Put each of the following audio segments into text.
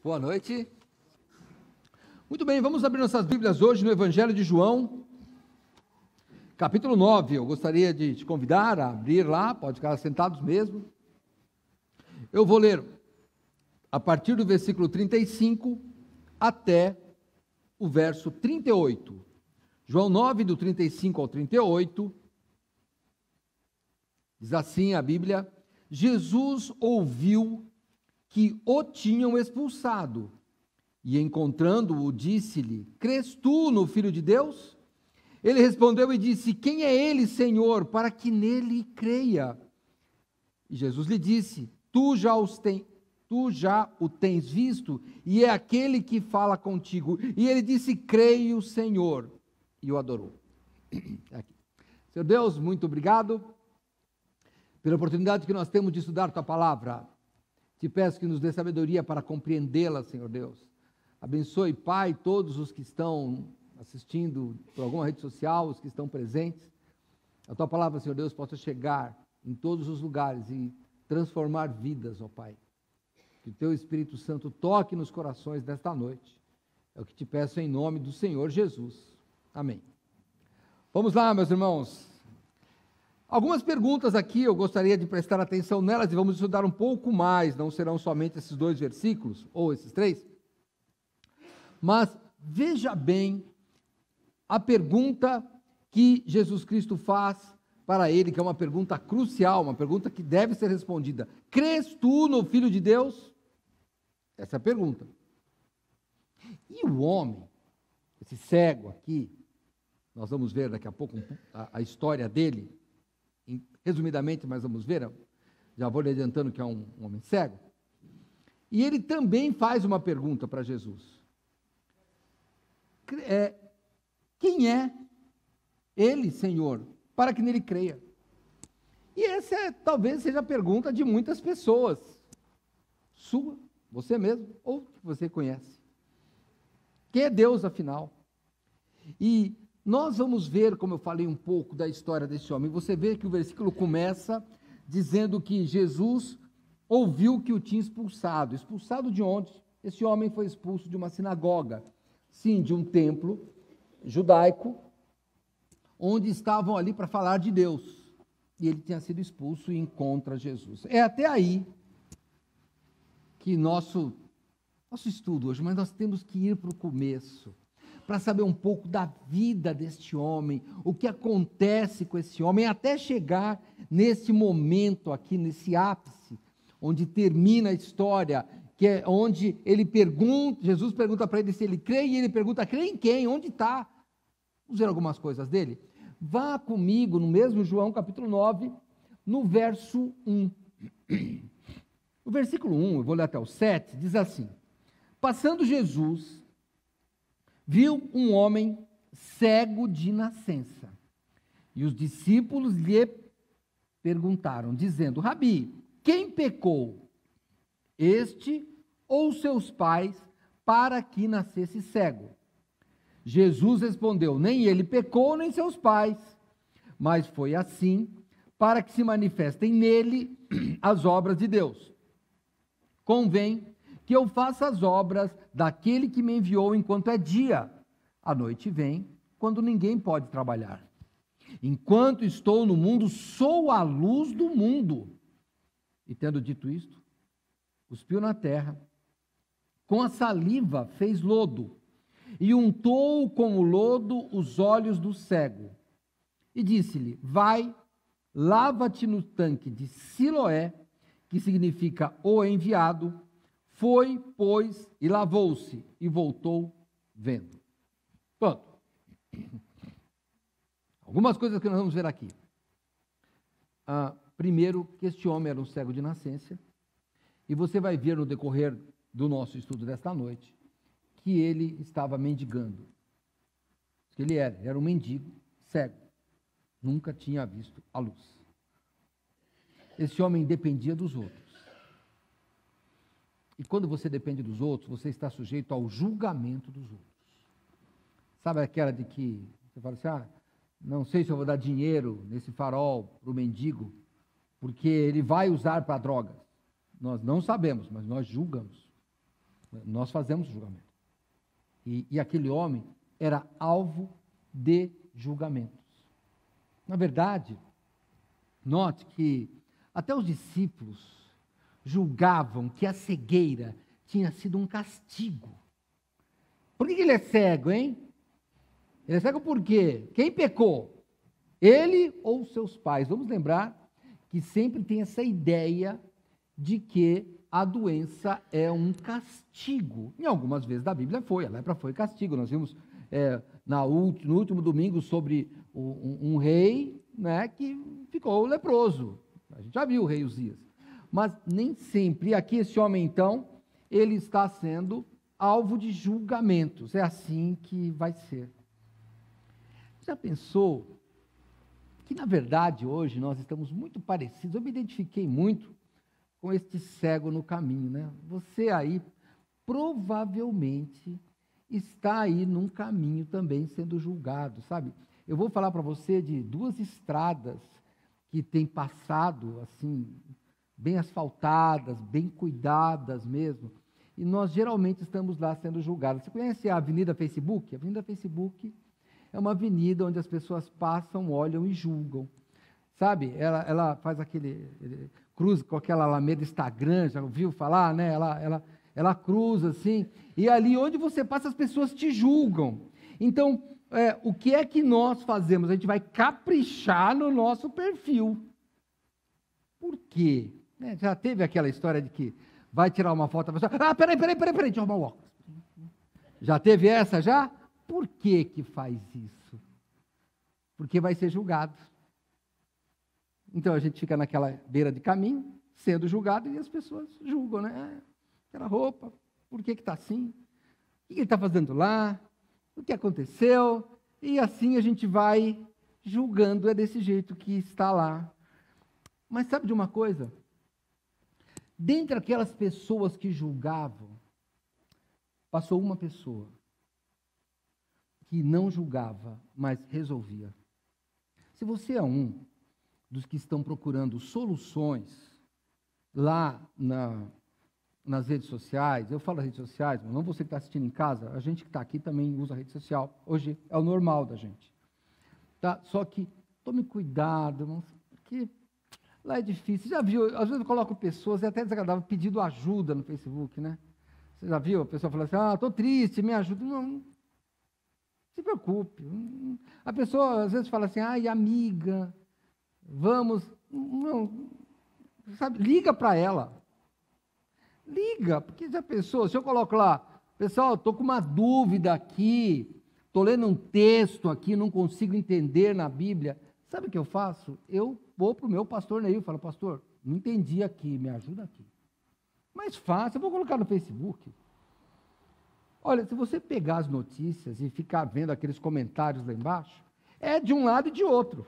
Boa noite. Muito bem, vamos abrir nossas Bíblias hoje no Evangelho de João, capítulo 9. Eu gostaria de te convidar a abrir lá, pode ficar sentados mesmo. Eu vou ler a partir do versículo 35 até o verso 38. João 9, do 35 ao 38, diz assim a Bíblia: Jesus ouviu que o tinham expulsado, e encontrando-o, disse-lhe: crês tu no Filho de Deus? Ele respondeu e disse: quem é ele, Senhor, para que nele creia? E Jesus lhe disse: tu já o tens visto, e é aquele que fala contigo. E ele disse: creio, Senhor, e o adorou. Aqui. Senhor Deus, muito obrigado pela oportunidade que nós temos de estudar tua palavra. Te peço que nos dê sabedoria para compreendê-la, Senhor Deus. Abençoe, Pai, todos os que estão assistindo por alguma rede social, os que estão presentes. A tua palavra, Senhor Deus, possa chegar em todos os lugares e transformar vidas, ó Pai. Que o teu Espírito Santo toque nos corações desta noite. É o que te peço em nome do Senhor Jesus. Amém. Vamos lá, meus irmãos. Algumas perguntas aqui, eu gostaria de prestar atenção nelas e vamos estudar um pouco mais, não serão somente esses 2 versículos, ou esses 3. Mas veja bem a pergunta que Jesus Cristo faz para ele, que é uma pergunta crucial, uma pergunta que deve ser respondida. Crês tu no Filho de Deus? Essa é a pergunta. E o homem, esse cego aqui, nós vamos ver daqui a pouco a história dele, resumidamente, mas vamos ver, já vou lhe adiantando que é um homem cego, e ele também faz uma pergunta para Jesus. Quem é ele, Senhor, para que nele creia? E essa talvez seja a pergunta de muitas pessoas, sua, você mesmo, ou que você conhece. Quem é Deus, afinal? E nós vamos ver, como eu falei um pouco da história desse homem. Você vê que o versículo começa dizendo que Jesus ouviu que o tinha expulsado. Expulsado de onde? Esse homem foi expulso de uma sinagoga, sim, de um templo judaico, onde estavam ali para falar de Deus. E ele tinha sido expulso e encontra Jesus. É até aí que nosso estudo hoje, mas nós temos que ir para o começo, para saber um pouco da vida deste homem, o que acontece com esse homem, até chegar nesse momento aqui, nesse ápice, onde termina a história, que é onde ele pergunta, Jesus pergunta para ele se ele crê, e ele pergunta: crê em quem? Onde está? Vamos ver algumas coisas dele? Vá comigo no mesmo João, capítulo 9, no verso 1. O versículo 1, eu vou ler até o 7, diz assim: passando Jesus, viu um homem cego de nascença, e os discípulos lhe perguntaram, dizendo: Rabi, quem pecou, este ou seus pais, para que nascesse cego? Jesus respondeu: nem ele pecou, nem seus pais, mas foi assim para que se manifestem nele as obras de Deus. Convém que eu faça as obras daquele que me enviou enquanto é dia. A noite vem, quando ninguém pode trabalhar. Enquanto estou no mundo, sou a luz do mundo. E tendo dito isto, cuspiu na terra, com a saliva fez lodo, e untou com o lodo os olhos do cego. E disse-lhe: vai, lava-te no tanque de Siloé, que significa o enviado. Foi, pois, e lavou-se, e voltou vendo. Pronto. Algumas coisas que nós vamos ver aqui. Primeiro, que este homem era um cego de nascença, e você vai ver no decorrer do nosso estudo desta noite, que ele estava mendigando. Ele era um mendigo, cego, nunca tinha visto a luz. Esse homem dependia dos outros. E quando você depende dos outros, você está sujeito ao julgamento dos outros. Sabe aquela de que você fala assim: não sei se eu vou dar dinheiro nesse farol para o mendigo, porque ele vai usar para drogas. Nós não sabemos, mas nós julgamos. Nós fazemos julgamento. E aquele homem era alvo de julgamentos. Na verdade, note que até os discípulos julgavam que a cegueira tinha sido um castigo. Por que ele é cego, hein? Ele é cego por quê? Quem pecou? Ele ou seus pais? Vamos lembrar que sempre tem essa ideia de que a doença é um castigo. Em algumas vezes da Bíblia foi, a lepra foi castigo. Nós vimos no último domingo sobre um rei, né, que ficou leproso. A gente já viu o rei Uzias. Mas nem sempre. E aqui esse homem, então, ele está sendo alvo de julgamentos. É assim que vai ser. Já pensou que, na verdade, hoje nós estamos muito parecidos? Eu me identifiquei muito com este cego no caminho, né? Você aí provavelmente está aí num caminho também sendo julgado, sabe? Eu vou falar para você de duas estradas que têm passado assim, bem asfaltadas, bem cuidadas mesmo, e nós geralmente estamos lá sendo julgados. Você conhece a Avenida Facebook? A Avenida Facebook é uma avenida onde as pessoas passam, olham e julgam. Sabe, ela faz cruza com aquela alameda Instagram, já ouviu falar, né? Ela cruza assim, e ali onde você passa as pessoas te julgam. Então, o que é que nós fazemos? A gente vai caprichar no nosso perfil. Por quê? Já teve aquela história de que vai tirar uma foto, a pessoa, peraí, deixa eu arrumar o óculos. Já teve essa já? Por que que faz isso? Porque vai ser julgado. Então a gente fica naquela beira de caminho, sendo julgado, e as pessoas julgam, né? Aquela roupa, por que está assim? O que ele está fazendo lá? O que aconteceu? E assim a gente vai julgando, é desse jeito que está lá. Mas sabe de uma coisa? Dentre aquelas pessoas que julgavam, passou uma pessoa que não julgava, mas resolvia. Se você é um dos que estão procurando soluções lá nas redes sociais, eu falo das redes sociais, mas não você que está assistindo em casa, a gente que está aqui também usa rede social, hoje é o normal da gente. Tá? Só que tome cuidado, irmãos, porque lá é difícil. Você já viu, às vezes eu coloco pessoas, é até desagradável, pedindo ajuda no Facebook, né? Você já viu? A pessoa fala assim, estou triste, me ajuda. Não se preocupe. A pessoa às vezes fala assim, amiga, vamos, não, sabe, liga para ela. Liga, porque já pensou, se eu coloco lá, pessoal, estou com uma dúvida aqui, estou lendo um texto aqui, não consigo entender na Bíblia, sabe o que eu faço? Eu vou para o meu pastor Neil e falo, pastor, não entendi aqui, me ajuda aqui. Mais fácil, eu vou colocar no Facebook. Olha, se você pegar as notícias e ficar vendo aqueles comentários lá embaixo, é de um lado e de outro.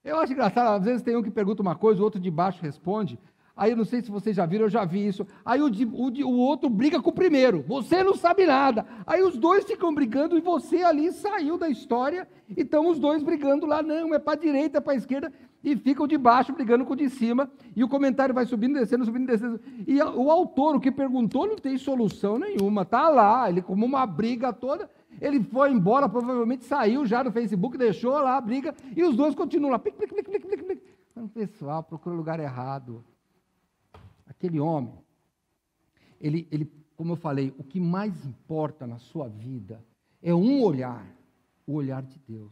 Eu acho engraçado, às vezes tem um que pergunta uma coisa, o outro de baixo responde. Aí eu não sei se vocês já viram, eu já vi isso. Aí o outro briga com o primeiro. Você não sabe nada. Aí os dois ficam brigando e você ali saiu da história e estão os dois brigando lá. Não, é para a direita, é para a esquerda. E ficam de baixo brigando com o de cima. E o comentário vai subindo, descendo, subindo, descendo. E o autor, o que perguntou, não tem solução nenhuma. Está lá, ele como uma briga toda. Ele foi embora, provavelmente saiu já do Facebook, deixou lá a briga. E os dois continuam lá. Plic, plic, plic, plic, plic, plic. Então, pessoal, procura o lugar errado. Aquele homem, ele, como eu falei, o que mais importa na sua vida é um olhar, o olhar de Deus.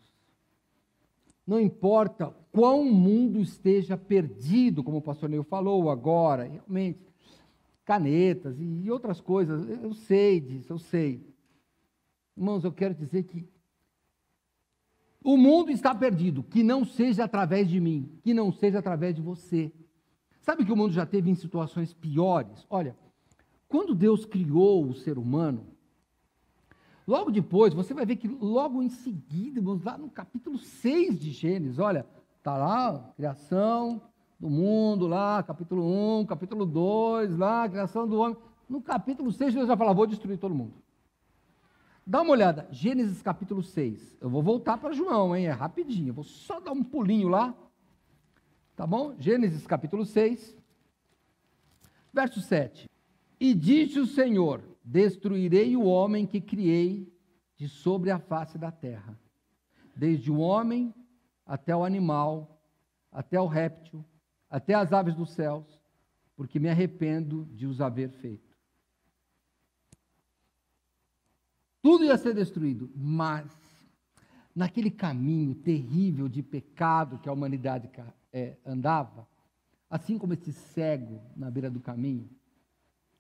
Não importa quão o mundo esteja perdido, como o pastor Neil falou agora, realmente, canetas e outras coisas, eu sei disso, eu sei. Irmãos, eu quero dizer que o mundo está perdido, que não seja através de mim, que não seja através de você. Sabe que o mundo já teve em situações piores? Olha, quando Deus criou o ser humano, logo depois, você vai ver que logo em seguida, irmãos, lá no capítulo 6 de Gênesis, olha, está lá a criação do mundo, lá, capítulo 1, capítulo 2, lá, a criação do homem. No capítulo 6, Deus já fala, vou destruir todo mundo. Dá uma olhada, Gênesis capítulo 6. Eu vou voltar para João, hein? É rapidinho, eu vou só dar um pulinho lá. Tá bom? Gênesis capítulo 6, verso 7. E disse o Senhor: destruirei o homem que criei de sobre a face da terra, desde o homem até o animal, até o réptil, até as aves dos céus, porque me arrependo de os haver feito. Tudo ia ser destruído, mas naquele caminho terrível de pecado que a humanidade andava, assim como esse cego na beira do caminho,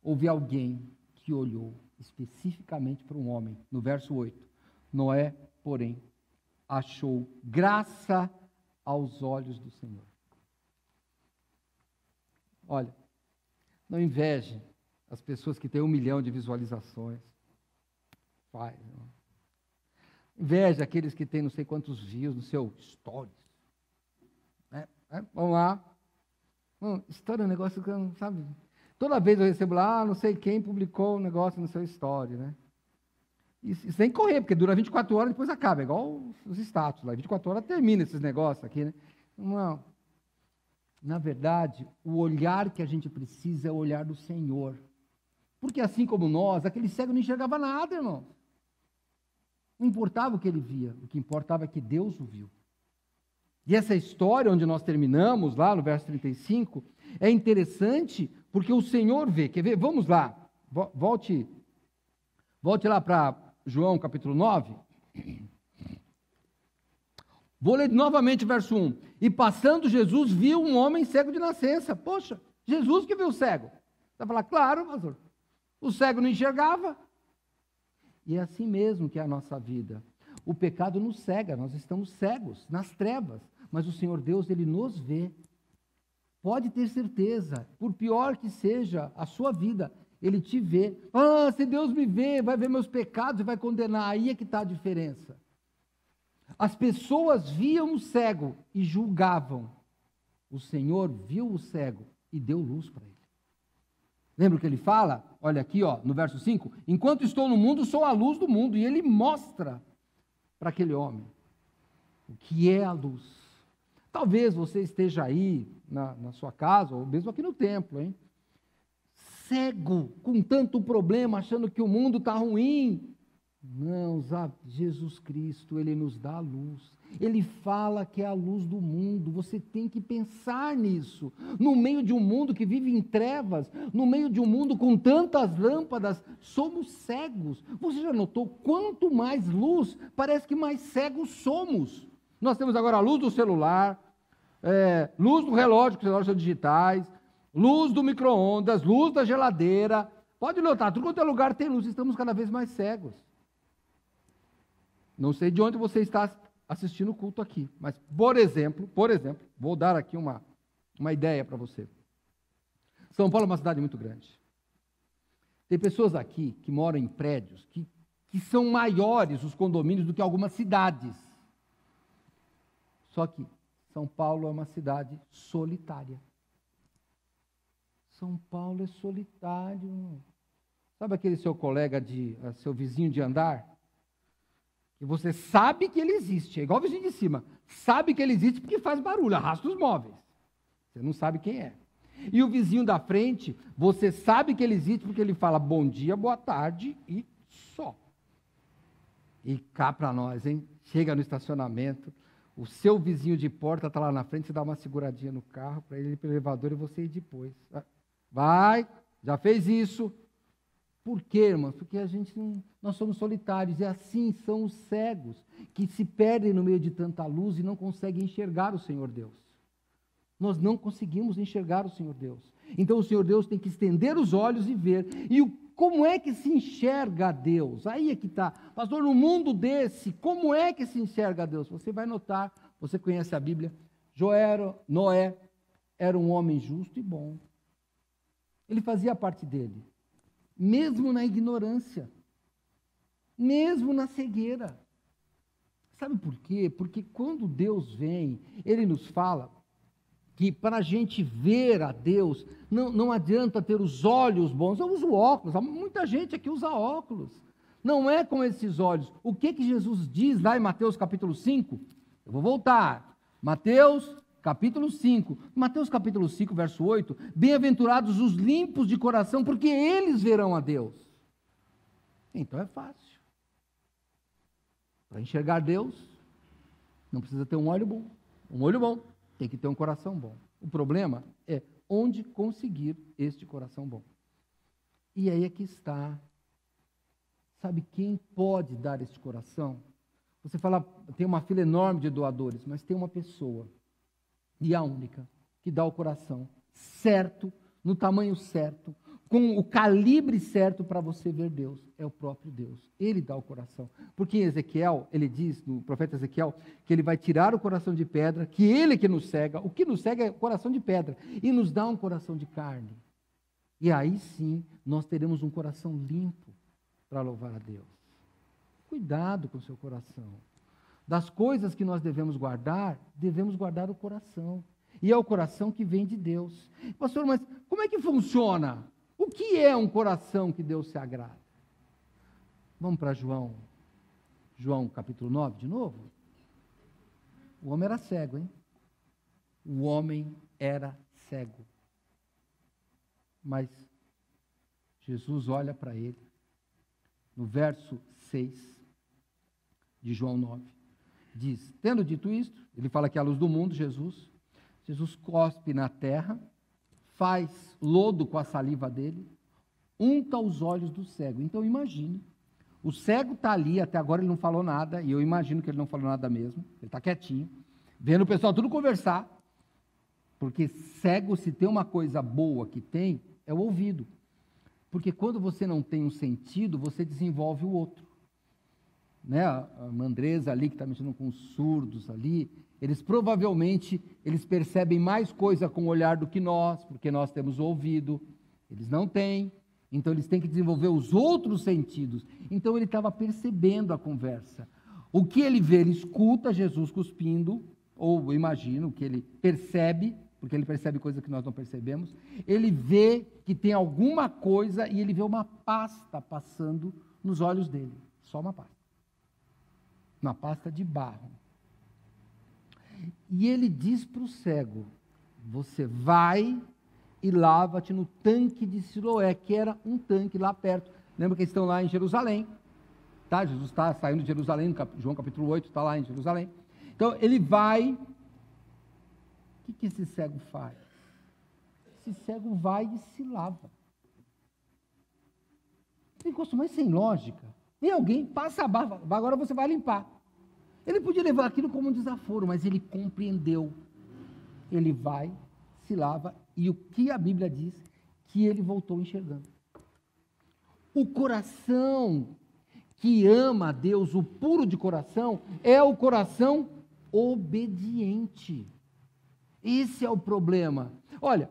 houve alguém que olhou especificamente para um homem. No verso 8, Noé, porém, achou graça aos olhos do Senhor. Olha, não inveje as pessoas que têm 1 milhão de visualizações. Faz, não. Inveja aqueles que têm não sei quantos views no seu stories. Vamos lá. História é um negócio que eu não sabe. Toda vez eu recebo lá, não sei quem publicou um negócio no seu story, né? Isso tem que correr, porque dura 24 horas e depois acaba, é igual os status lá. 24 horas termina esses negócios aqui, né? Não. Na verdade, o olhar que a gente precisa é o olhar do Senhor. Porque assim como nós, aquele cego não enxergava nada, irmão. Não importava o que ele via, o que importava é que Deus o viu. E essa história onde nós terminamos, lá no verso 35, é interessante porque o Senhor vê. Quer ver? Vamos lá. Volte lá para João capítulo 9. Vou ler novamente o verso 1. E passando Jesus viu um homem cego de nascença. Poxa, Jesus que viu o cego. Você vai falar, claro, pastor. O cego não enxergava. E é assim mesmo que é a nossa vida. O pecado nos cega, nós estamos cegos, nas trevas. Mas o Senhor Deus, Ele nos vê. Pode ter certeza, por pior que seja a sua vida, Ele te vê. Ah, se Deus me vê, vai ver meus pecados e vai condenar. Aí é que está a diferença. As pessoas viam o cego e julgavam. O Senhor viu o cego e deu luz para ele. Lembra o que ele fala? Olha aqui, no verso 5. Enquanto estou no mundo, sou a luz do mundo. E ele mostra para aquele homem o que é a luz. Talvez você esteja aí na sua casa, ou mesmo aqui no templo, hein? Cego, com tanto problema, achando que o mundo está ruim. Não, Jesus Cristo, Ele nos dá a luz. Ele fala que é a luz do mundo. Você tem que pensar nisso. No meio de um mundo que vive em trevas, no meio de um mundo com tantas lâmpadas, somos cegos. Você já notou quanto mais luz, parece que mais cegos somos. Nós temos agora a luz do celular, luz do relógio, que os relógios são digitais, luz do micro-ondas, luz da geladeira. Pode notar, tudo quanto é lugar tem luz, estamos cada vez mais cegos. Não sei de onde você está assistindo o culto aqui, mas, por exemplo, vou dar aqui uma ideia para você. São Paulo é uma cidade muito grande. Tem pessoas aqui que moram em prédios que são maiores, os condomínios, do que algumas cidades. Só que São Paulo é uma cidade solitária. São Paulo é solitário. Sabe aquele seu colega, seu vizinho de andar? Que você sabe que ele existe, é igual o vizinho de cima. Sabe que ele existe porque faz barulho, arrasta os móveis. Você não sabe quem é. E o vizinho da frente, você sabe que ele existe porque ele fala bom dia, boa tarde e só. E cá para nós, hein? Chega no estacionamento, o seu vizinho de porta está lá na frente, você dá uma seguradinha no carro para ele ir para o elevador e você ir depois. Vai, já fez isso. Por quê, irmãos? Porque nós somos solitários, e assim são os cegos, que se perdem no meio de tanta luz e não conseguem enxergar o Senhor Deus. Nós não conseguimos enxergar o Senhor Deus. Então o Senhor Deus tem que estender os olhos e ver. E como é que se enxerga a Deus? Aí é que está. Pastor, no mundo desse, como é que se enxerga a Deus? Você vai notar, você conhece a Bíblia, Noé era um homem justo e bom. Ele fazia parte dele. Mesmo na ignorância, mesmo na cegueira. Sabe por quê? Porque quando Deus vem, Ele nos fala que para a gente ver a Deus, não adianta ter os olhos bons. Eu uso óculos, muita gente aqui usa óculos. Não é com esses olhos. O que Jesus diz lá em Mateus capítulo 5? Eu vou voltar. Mateus capítulo 5. Mateus capítulo 5, verso 8. Bem-aventurados os limpos de coração, porque eles verão a Deus. Então é fácil. Para enxergar Deus, não precisa ter um olho bom. Um olho bom, tem que ter um coração bom. O problema é onde conseguir este coração bom. E aí é que está. Sabe quem pode dar este coração? Você fala, tem uma fila enorme de doadores, mas tem uma pessoa, e a única, que dá o coração certo, no tamanho certo, com o calibre certo para você ver Deus. É o próprio Deus. Ele dá o coração. Porque em Ezequiel, ele diz, no profeta Ezequiel, que ele vai tirar o coração de pedra, que ele que nos cega, o que nos cega é o coração de pedra, e nos dá um coração de carne. E aí sim, nós teremos um coração limpo para louvar a Deus. Cuidado com o seu coração. Das coisas que nós devemos guardar o coração. E é o coração que vem de Deus. Pastor, mas como é que funciona? O que é um coração que Deus se agrada? Vamos para João. João capítulo 9 de novo. O homem era cego, hein? O homem era cego. Mas Jesus olha para ele. No verso 6 de João 9, diz, tendo dito isto, ele fala que é a luz do mundo, Jesus cospe na terra, faz lodo com a saliva dele, unta os olhos do cego. Então imagine, o cego está ali, até agora ele não falou nada, e eu imagino que ele não falou nada mesmo, ele está quietinho, vendo o pessoal tudo conversar, porque cego, se tem uma coisa boa que tem, é o ouvido. Porque quando você não tem um sentido, você desenvolve o outro. Né? A Mandresa ali, que está mexendo com os surdos ali, eles provavelmente, eles percebem mais coisa com o olhar do que nós, porque nós temos o ouvido, eles não têm, então eles têm que desenvolver os outros sentidos. Então ele estava percebendo a conversa. O que ele vê, ele escuta Jesus cuspindo, ou imagino que ele percebe, porque ele percebe coisa que nós não percebemos, ele vê que tem alguma coisa e ele vê uma pasta passando nos olhos dele, só uma pasta. Uma pasta de barro. E ele diz para o cego, você vai e lava-te no tanque de Siloé, que era um tanque lá perto. Lembra que eles estão lá em Jerusalém, tá? Jesus está saindo de Jerusalém, João capítulo 8 está lá em Jerusalém. Então ele vai. O que esse cego faz? Esse cego vai e se lava. Negócio mais sem lógica. Vem alguém, passa a barba, agora você vai limpar. Ele podia levar aquilo como um desaforo, mas ele compreendeu. Ele vai, se lava, e o que a Bíblia diz? Que ele voltou enxergando. O coração que ama a Deus, o puro de coração, é o coração obediente. Esse é o problema. Olha,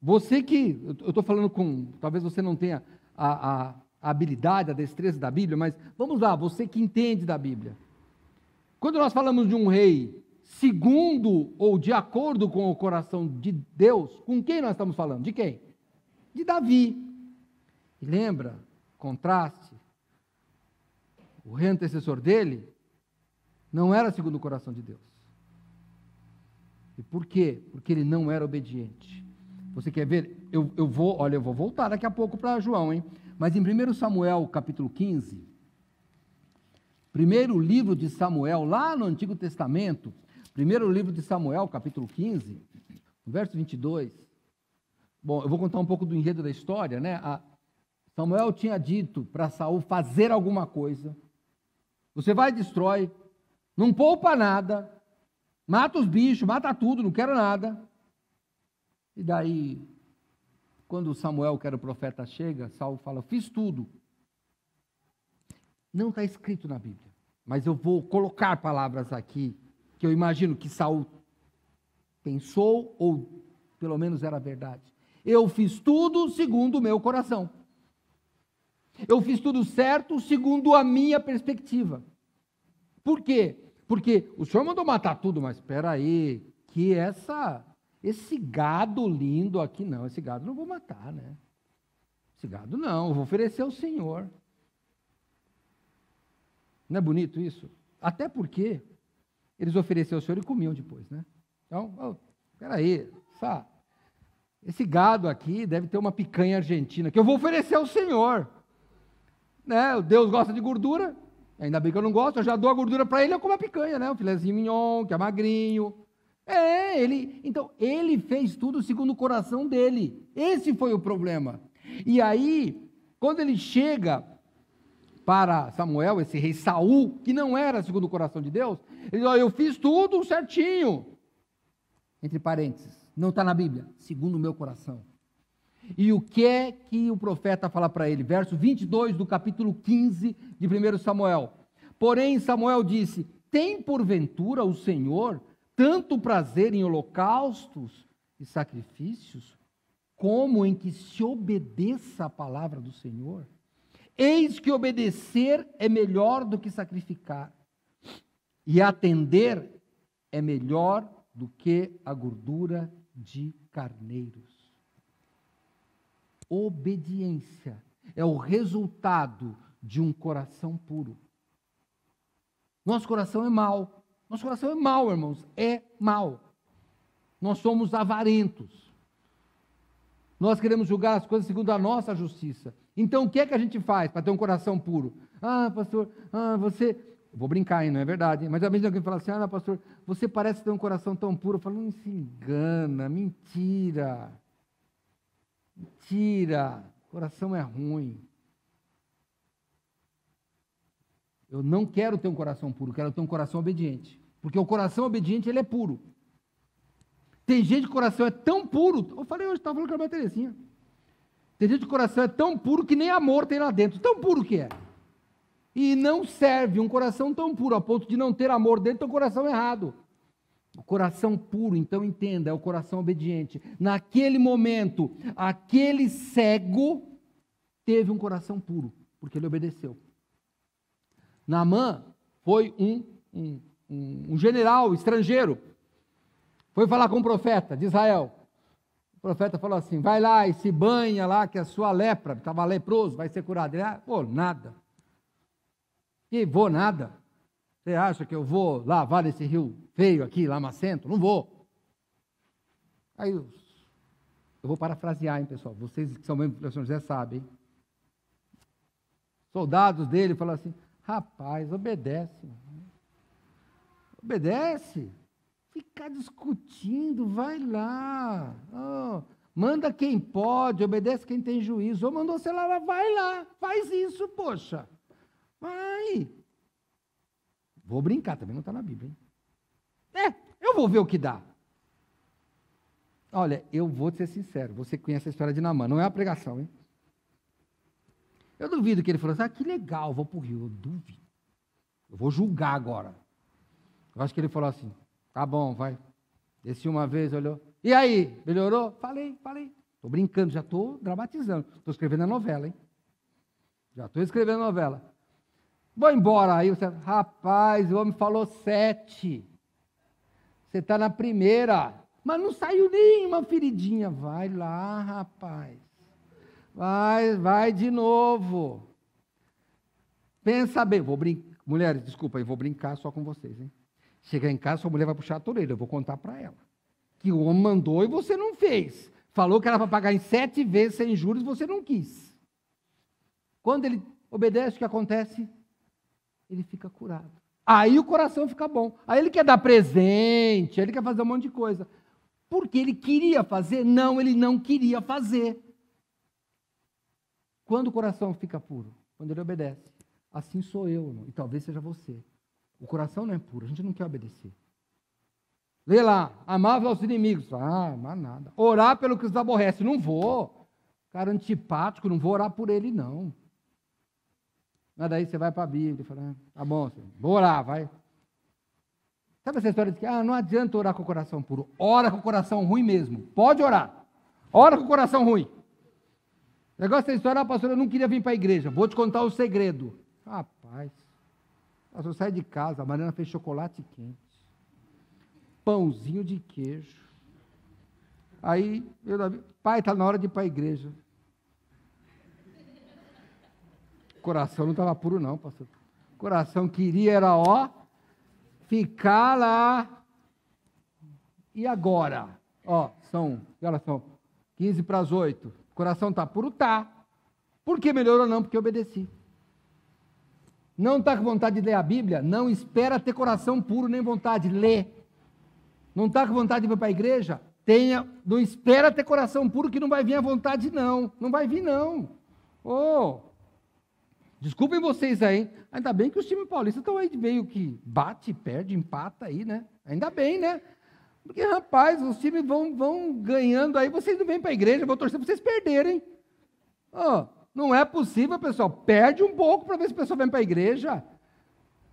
você que, eu estou falando com, talvez você não tenha a habilidade, a destreza da Bíblia, mas vamos lá, você que entende da Bíblia. Quando nós falamos de um rei segundo ou de acordo com o coração de Deus, com quem nós estamos falando? De quem? De Davi. E lembra, contraste, o rei antecessor dele não era segundo o coração de Deus. E por quê? Porque ele não era obediente. Você quer ver? Eu vou voltar daqui a pouco para João, hein? Mas em 1 Samuel, capítulo 15, primeiro livro de Samuel, lá no Antigo Testamento, primeiro livro de Samuel, capítulo 15, verso 22. Bom, eu vou contar um pouco do enredo da história, né? Samuel tinha dito para Saul fazer alguma coisa. Você vai e destrói, não poupa nada, mata os bichos, mata tudo, não quero nada. E daí, quando Samuel, que era o profeta, chega, Saul fala, fiz tudo. Não está escrito na Bíblia, mas eu vou colocar palavras aqui, que eu imagino que Saul pensou, ou pelo menos era verdade. Eu fiz tudo segundo o meu coração. Eu fiz tudo certo segundo a minha perspectiva. Por quê? Porque o senhor mandou matar tudo, mas espera aí, que esse gado lindo aqui, não, esse gado não vou matar, né? Esse gado não, eu vou oferecer ao Senhor. Não é bonito isso? Até porque eles ofereciam ao Senhor e comiam depois, né? Então, espera aí, esse gado aqui deve ter uma picanha argentina, que eu vou oferecer ao Senhor. Né? O Deus gosta de gordura, ainda bem que eu não gosto, eu já dou a gordura para ele, eu como a picanha, né? O filézinho mignon, que é magrinho. Então, ele fez tudo segundo o coração dele. Esse foi o problema. E aí, quando ele chega para Samuel, esse rei Saul, que não era segundo o coração de Deus, ele diz, eu fiz tudo certinho. Entre parênteses, não está na Bíblia, segundo o meu coração. E o que é que o profeta fala para ele? Verso 22 do capítulo 15 de 1 Samuel. Porém, Samuel disse, tem porventura o Senhor tanto prazer em holocaustos e sacrifícios, como em que se obedeça a palavra do Senhor? Eis que obedecer é melhor do que sacrificar, e atender é melhor do que a gordura de carneiros. Obediência é o resultado de um coração puro. Nosso coração é mau. Nosso coração é mau, irmãos. É mau. Nós somos avarentos. Nós queremos julgar as coisas segundo a nossa justiça. Então, o que é que a gente faz para ter um coração puro? Pastor, você... Vou brincar, hein? Não é verdade. Mas às vezes alguém fala assim, pastor, você parece ter um coração tão puro. Eu falo, não se engana, mentira. Mentira, o coração é ruim. Eu não quero ter um coração puro, quero ter um coração obediente. Porque o coração obediente, ele é puro. Tem gente que o coração é tão puro, eu falei hoje, estava falando com a minha Terezinha. Tem gente que o coração é tão puro que nem amor tem lá dentro. Tão puro que é. E não serve um coração tão puro, a ponto de não ter amor dentro, é um coração errado. O coração puro, então entenda, é o coração obediente. Naquele momento, aquele cego teve um coração puro, porque ele obedeceu. Naamã foi um general estrangeiro, foi falar com um profeta de Israel. O profeta falou assim, vai lá e se banha lá, que a sua lepra, estava leproso, vai ser curado. Ele, nada. E vou nada. Você acha que eu vou lavar esse rio feio aqui, lamacento? Não vou. Aí, eu vou parafrasear, hein, pessoal? Vocês que são membros do São José sabem. Soldados dele falaram assim, rapaz, obedece. Obedece. Ficar discutindo, vai lá. Manda quem pode, obedece quem tem juízo. Ou mandou você lá, vai lá, faz isso, poxa. Vai. Vou brincar, também não está na Bíblia, hein? Eu vou ver o que dá. Olha, eu vou ser sincero, você conhece a história de Naamã, não é uma pregação, hein? Eu duvido que ele falou assim, que legal, vou para o rio, eu duvido. Eu vou julgar agora. Eu acho que ele falou assim, tá bom, vai. Desci uma vez, olhou. E aí, melhorou? Falei. Estou brincando, já estou dramatizando. Estou escrevendo a novela, hein? Já estou escrevendo a novela. Vou embora. Aí você, rapaz, o homem falou 7. Você está na primeira. Mas não saiu nenhuma feridinha. Vai lá, rapaz. Vai de novo. Pensa bem. Mulheres, desculpa, eu vou brincar só com vocês, hein? Chegar em casa, sua mulher vai puxar a orelha. Eu vou contar para ela. Que o homem mandou e você não fez. Falou que era para pagar em 7 vezes sem juros e você não quis. Quando ele obedece, o que acontece? Ele fica curado. Aí o coração fica bom. Aí ele quer dar presente, ele quer fazer um monte de coisa. Porque ele queria fazer? Não, ele não queria fazer. Quando o coração fica puro? Quando ele obedece. Assim sou eu, irmão, e talvez seja você. O coração não é puro, a gente não quer obedecer. Lê lá, amar aos inimigos. Amar nada. Orar pelo que os aborrece. Não vou. Cara antipático, não vou orar por ele, não. Mas daí você vai para a Bíblia e fala, tá bom, senhor, vou orar, vai. Sabe essa história de que não adianta orar com o coração puro. Ora com o coração ruim mesmo. Pode orar. Ora com o coração ruim. O negócio dessa história, pastor, eu não queria vir para a igreja. Vou te contar o segredo. Rapaz, pastor, sai de casa, a Mariana fez chocolate quente. Pãozinho de queijo. Aí, pai, está na hora de ir para a igreja. O coração não estava puro não, pastor. O coração queria era, ficar lá. E agora? Ó, elas são 15 para as 8. O coração está puro? Tá. Por que melhorou? Não, porque eu obedeci. Não está com vontade de ler a Bíblia? Não espera ter coração puro nem vontade, lê. Não está com vontade de vir para a igreja? Não espera ter coração puro que não vai vir à vontade não. Não vai vir não. Desculpem vocês aí. Ainda bem que os times paulistas estão aí meio que bate, perde, empata aí, né? Ainda bem, né? Porque, rapaz, os times vão ganhando aí, vocês não vêm para a igreja, eu vou torcer para vocês perderem. Não é possível, pessoal. Perde um pouco para ver se a pessoa vem para a igreja.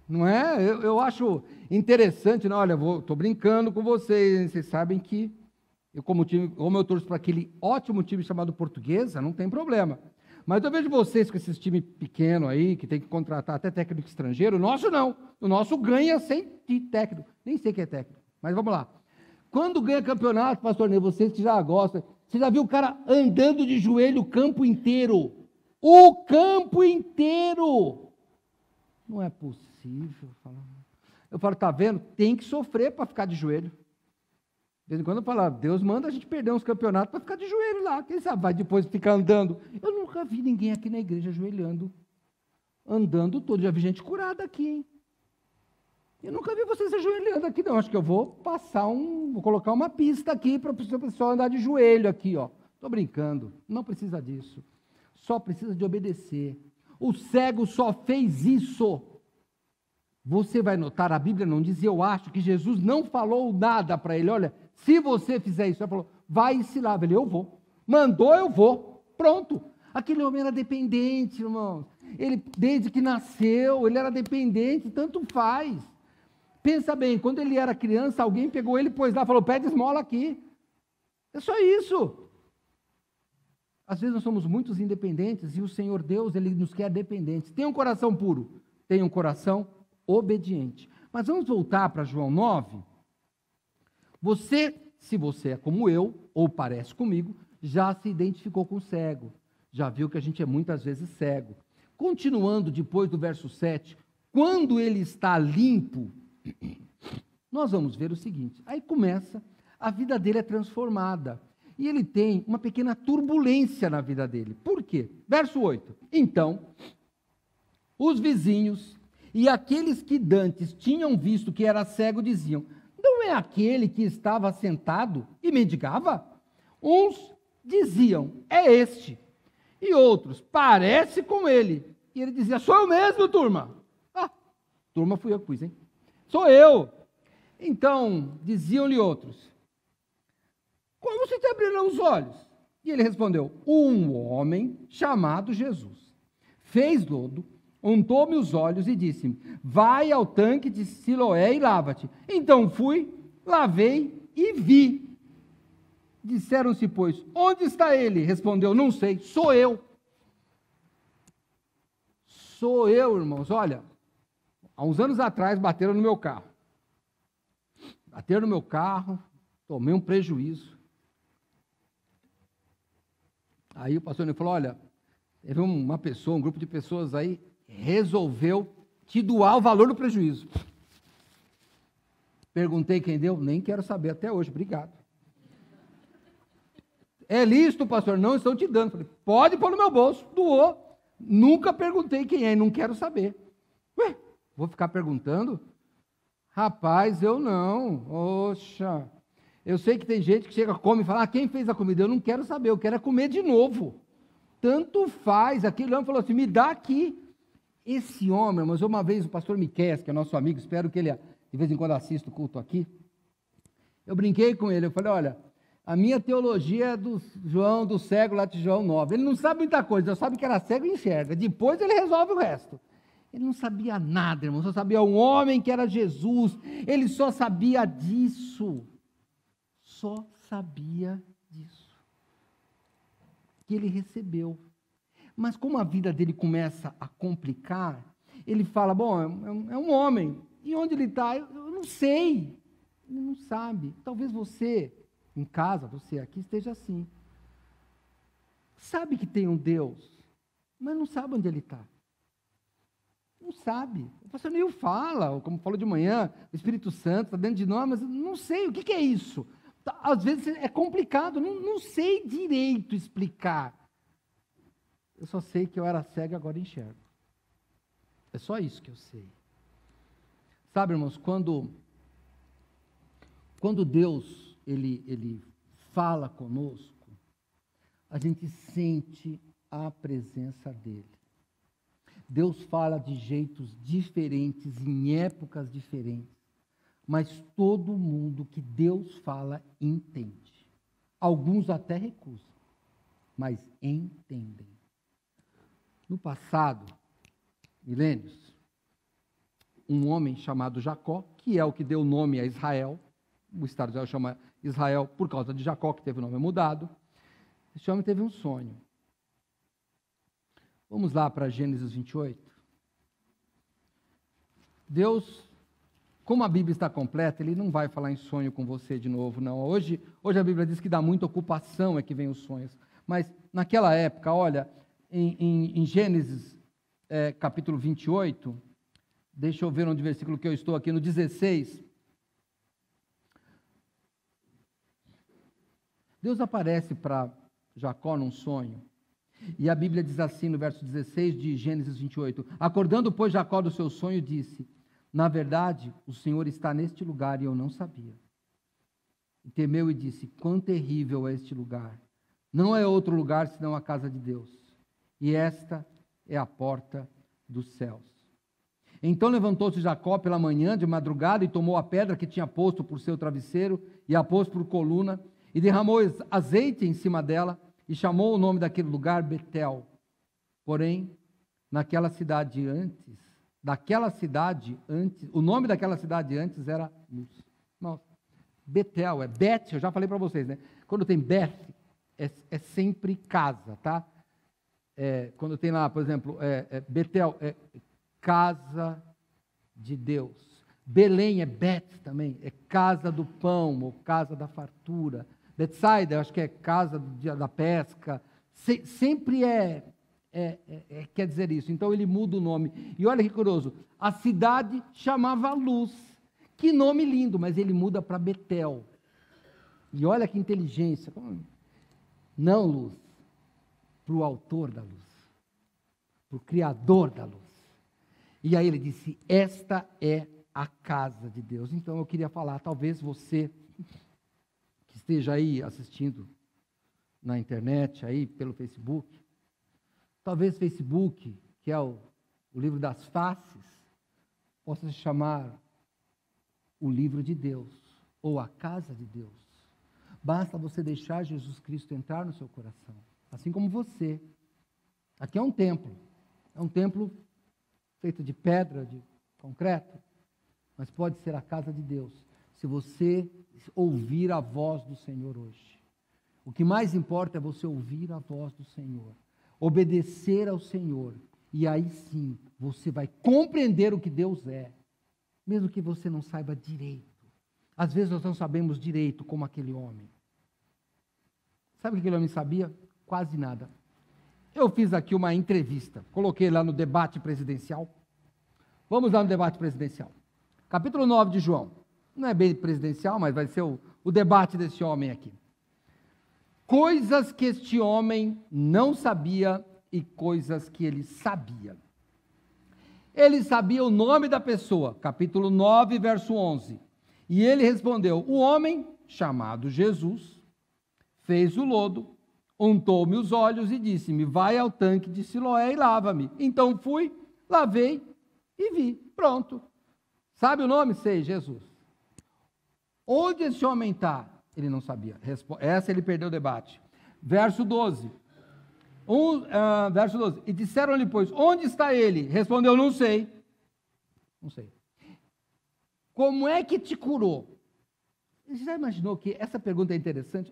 Não é? Eu acho interessante, não, olha, estou brincando com vocês, vocês sabem que como eu torço para aquele ótimo time chamado Portuguesa, não tem problema. Mas eu vejo vocês com esses times pequenos aí, que tem que contratar até técnico estrangeiro, o nosso não. O nosso ganha sem técnico. Nem sei quem é técnico, mas vamos lá. Quando ganha campeonato, pastor Ney, vocês que já gostam, você já viu o cara andando de joelho o campo inteiro? O campo inteiro! Não é possível. Eu falo, tá vendo? Tem que sofrer para ficar de joelho. De vez em quando eu falo, Deus manda a gente perder uns campeonatos para ficar de joelho lá. Quem sabe vai depois ficar andando. Eu nunca vi ninguém aqui na igreja ajoelhando, andando todo. Já vi gente curada aqui, hein? Eu nunca vi vocês ajoelhando aqui, não. Acho que eu vou vou colocar uma pista aqui para o pessoal andar de joelho aqui, ó. Estou brincando. Não precisa disso. Só precisa de obedecer. O cego só fez isso. Você vai notar, a Bíblia não diz, eu acho que Jesus não falou nada para ele. Olha, se você fizer isso, ele falou, vai e se lava. Ele, eu vou. Mandou, eu vou. Pronto. Aquele homem era dependente, irmãos. Ele, desde que nasceu, ele era dependente, tanto faz. Pensa bem, quando ele era criança, alguém pegou ele, pôs lá, falou, pede esmola aqui. É só isso. Às vezes nós somos muitos independentes e o Senhor Deus, Ele nos quer dependentes. Tem um coração puro, tem um coração obediente. Mas vamos voltar para João 9. Se você é como eu, ou parece comigo, já se identificou com o cego. Já viu que a gente é muitas vezes cego. Continuando depois do verso 7, quando ele está limpo, nós vamos ver o seguinte, aí começa, a vida dele é transformada. E ele tem uma pequena turbulência na vida dele. Por quê? Verso 8. Então, os vizinhos e aqueles que dantes tinham visto que era cego diziam, não é aquele que estava sentado e mendigava? Uns diziam, é este. E outros, parece com ele. E ele dizia, sou eu mesmo, turma. Turma fui eu que pus, hein? Sou eu. Então, diziam-lhe outros, como se te abriram os olhos? E ele respondeu, um homem chamado Jesus fez lodo, untou-me os olhos e disse-me, vai ao tanque de Siloé e lava-te. Então fui, lavei e vi. Disseram-se, pois, onde está ele? Respondeu, não sei, sou eu. Sou eu, irmãos. Olha, há uns anos atrás bateram no meu carro. Bateram no meu carro, tomei um prejuízo. Aí o pastor falou, olha, teve uma pessoa, um grupo de pessoas aí, resolveu te doar o valor do prejuízo. Perguntei quem deu, nem quero saber até hoje, obrigado. É lícito, pastor? Não estão te dando. Falei, pode pôr no meu bolso, doou. Nunca perguntei quem é, não quero saber. Ué, vou ficar perguntando? Rapaz, eu não. Oxa. Eu sei que tem gente que chega, come e fala, quem fez a comida? Eu não quero saber, eu quero é comer de novo. Tanto faz. Aquele homem falou assim, me dá aqui. Esse homem, mas uma vez o pastor Miqueias, que é nosso amigo, espero que ele de vez em quando assista o culto aqui, eu brinquei com ele, eu falei, olha, a minha teologia é do João, do cego lá de João 9. Ele não sabe muita coisa, só sabe que era cego e enxerga. Depois ele resolve o resto. Ele não sabia nada, irmão, só sabia um homem que era Jesus. Ele só sabia disso. Só sabia disso. Que ele recebeu. Mas como a vida dele começa a complicar, ele fala, bom, é um homem. E onde ele está? Eu não sei. Ele não sabe. Talvez você, em casa, você aqui, esteja assim. Sabe que tem um Deus, mas não sabe onde ele está. Não sabe. O pastor Neil fala, como falou de manhã, o Espírito Santo está dentro de nós, mas não sei, o que é isso? Às vezes é complicado, não sei direito explicar. Eu só sei que eu era cego e agora enxergo. É só isso que eu sei. Sabe, irmãos, quando Deus ele fala conosco, a gente sente a presença dele. Deus fala de jeitos diferentes, em épocas diferentes, mas todo mundo que Deus fala entende. Alguns até recusam, mas entendem. No passado, milênios, um homem chamado Jacó, que é o que deu nome a Israel, o Estado de Israel chama Israel por causa de Jacó, que teve o nome mudado. Esse homem teve um sonho. Vamos lá para Gênesis 28. Deus, como a Bíblia está completa, ele não vai falar em sonho com você de novo, não. Hoje a Bíblia diz que dá muita ocupação é que vem os sonhos. Mas naquela época, olha, em Gênesis capítulo 28, deixa eu ver onde versículo que eu estou aqui, no 16. Deus aparece para Jacó num sonho. E a Bíblia diz assim no verso 16 de Gênesis 28. Acordando, pois, Jacó do seu sonho, disse: na verdade, o Senhor está neste lugar e eu não sabia. E temeu e disse: quão terrível é este lugar! Não é outro lugar senão a casa de Deus. E esta é a porta dos céus. Então levantou-se Jacó pela manhã, de madrugada, e tomou a pedra que tinha posto por seu travesseiro, e a pôs por coluna, e derramou azeite em cima dela, e chamou o nome daquele lugar Betel. Porém, naquela cidade antes, o nome daquela cidade antes era Luz. Nossa, Betel, é Bet, eu já falei para vocês, né? Quando tem Bet, é sempre casa, tá? Quando tem lá, por exemplo, Betel, é casa de Deus. Belém é Bet também, é casa do pão, ou casa da fartura. Betsaida, acho que é casa da pesca, sempre quer dizer isso. Então ele muda o nome. E olha que curioso, a cidade chamava Luz. Que nome lindo, mas ele muda para Betel. E olha que inteligência. Não luz, para o autor da luz, para o criador da luz. E aí ele disse: esta é a casa de Deus. Então eu queria falar, talvez você que esteja aí assistindo na internet, aí pelo Facebook, talvez Facebook, que é o livro das faces, possa se chamar o livro de Deus, ou a casa de Deus. Basta você deixar Jesus Cristo entrar no seu coração, assim como você. Aqui é um templo feito de pedra, de concreto, mas pode ser a casa de Deus, se você ouvir a voz do Senhor hoje. O que mais importa é você ouvir a voz do Senhor, obedecer ao Senhor, e aí sim você vai compreender o que Deus é, mesmo que você não saiba direito. Às vezes nós não sabemos direito, como aquele homem. Sabe o que aquele homem sabia? Quase nada. Eu fiz aqui uma entrevista, coloquei lá no debate presidencial. Vamos lá no debate presidencial. Capítulo 9 de João. Não é bem presidencial, mas vai ser o debate desse homem aqui. Coisas que este homem não sabia e coisas que ele sabia. Ele sabia o nome da pessoa, capítulo 9, verso 11. E ele respondeu: o homem, chamado Jesus, fez o lodo, untou-me os olhos e disse-me: vai ao tanque de Siloé e lava-me. Então fui, lavei e vi. Pronto. Sabe o nome? Sei, Jesus. Onde esse homem está? Ele não sabia. Essa ele perdeu o debate. Verso 12. Verso 12. E disseram-lhe, pois, onde está ele? Respondeu: não sei. Não sei. Como é que te curou? Você já imaginou que essa pergunta é interessante?